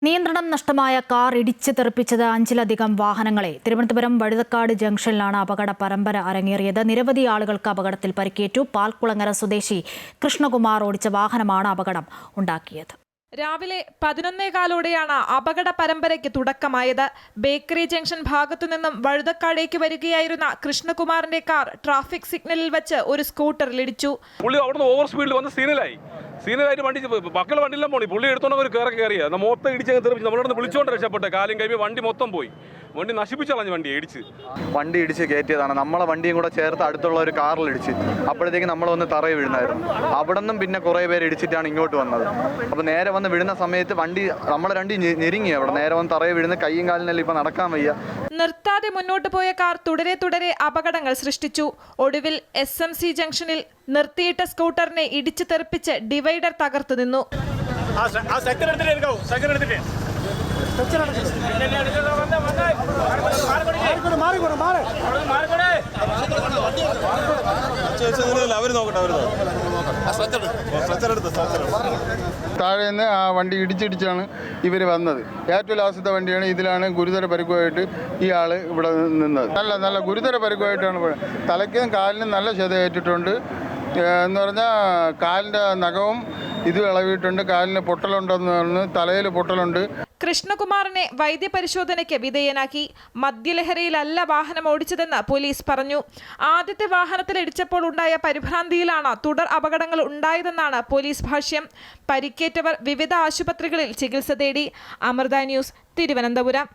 നിയന്ത്രണം നഷ്ടമായ കാർ ഇടിച്ച് തെറിപ്പിച്ചത് 5ലധികം വാഹനങ്ങളെ. തിരുവനന്തപുരം വഴുതക്കാട് ജംഗ്ഷനിലാണ് അപകട പരമ്പര അരങ്ങേറിയത്. നിരവധി ആളുകൾക്ക് അപകടത്തിൽ പരിക്കേറ്റു. പാൽക്കുളങ്ങര സ്വദേശി കൃഷ്ണകുമാർ ഓടിച്ച വാഹനമാണ് അപകടം ഉണ്ടാക്കിയത്. രാവിലെ 11:15ഓടെയാണ് അപകട പരമ്പരയ്ക്ക് തുടക്കമായത്. ബേക്കറി ജംഗ്ഷൻ ഭാഗത്തു നിന്നും വഴുതക്കാടേക്ക് വരികയായിരുന്ന കൃഷ്ണകുമാറിന്റെ കാർ ട്രാഫിക് സിഗ്നലിൽ വെച്ച് ഒരു സ്കൂട്ടറിലിടിച്ചു. പുള്ളി അവിടുന്ന് ഓവർ സ്പീഡിൽ വന്ന് സീനിലായിട്ട് വണ്ടി മക്കൾ വണ്ടിയെല്ലാം പോയി. പുള്ളി എടുത്തോണ്ട് ഒരു കയറിയ മൊത്തം ഇടിച്ച് തെറിപ്പിച്ചു. നമ്മളിവിടെ വിളിച്ചുകൊണ്ട് രക്ഷപ്പെട്ടെ. കാലും കൈ വണ്ടി മൊത്തം പോയി. വണ്ടി നശിപ്പിച്ചളഞ്ഞു. വണ്ടി ഇടിച്ച് കയറ്റിയതാണ്. നമ്മളെ വണ്ടിയും കൂടെ ചേർത്ത് അടുത്തുള്ള ഒരു കാറിൽ ഇടിച്ച്. അപ്പോഴത്തേക്ക് നമ്മളൊന്ന് തറയിൽ വീഴുന്നായിരുന്നു. അവിടെ നിന്നും പിന്നെ കുറേ പേര് ഇടിച്ചിട്ടാണ് ഇങ്ങോട്ട് വന്നത്. അപ്പോൾ നേരെ വന്ന് വീഴുന്ന സമയത്ത് വണ്ടി നമ്മളെ വണ്ടി ഞെരുങ്ങി. അവിടെ നേരെ വന്ന് തറയിൽ വീഴുന്ന കൈയും കാലിനെല്ലാം ഇപ്പം നടക്കാൻ വയ്യ. നിർത്താതെ മുന്നോട്ട് പോയ കാർ തുടരെ അപകടങ്ങൾ സൃഷ്ടിച്ചു. ഒടുവിൽ SMC ജംഗ്ഷനിൽ നിർത്തിയിട്ട സ്കൂട്ടറിനെ ഇടിച്ചു തെറിപ്പിച്ച് ഡിവൈഡർ തകർത്തു നിന്നു. താഴെ നിന്ന് ആ വണ്ടി ഇടിച്ചിടിച്ചാണ് ഇവർ വന്നത്. ഏറ്റവും ലാസ്റ്റത്തെ വണ്ടിയാണ്. ഇതിലാണ് ഗുരുതര പരിക്കുമായിട്ട് ഈ ആൾ ഇവിടെ നിന്നത്. നല്ല ഗുരുതര പരിക്കുമായിട്ടാണ്. തലയ്ക്കും കാലിനും നല്ല ക്ഷതയേറ്റിട്ടുണ്ട്. എന്ന് പറഞ്ഞാൽ കാലിൻ്റെ നഖവും ഇത് ഇളവിയിട്ടുണ്ട്. കാലിന് പൊട്ടലുണ്ടെന്ന് പറഞ്ഞു. തലയിൽ പൊട്ടലുണ്ട്. കൃഷ്ണകുമാറിനെ വൈദ്യപരിശോധനയ്ക്ക് വിധേയനാക്കി. മദ്യലഹരിയിലല്ല വാഹനം ഓടിച്ചതെന്ന് പോലീസ് പറഞ്ഞു. ആദ്യത്തെ വാഹനത്തിൽ ഇടിച്ചപ്പോൾ ഉണ്ടായ പരിഭ്രാന്തിയിലാണ് തുടർ അപകടങ്ങൾ ഉണ്ടായതെന്നാണ് പോലീസ് ഭാഷ്യം. പരിക്കേറ്റവർ വിവിധ ആശുപത്രികളിൽ ചികിത്സ തേടി. അമൃത ന്യൂസ്, തിരുവനന്തപുരം.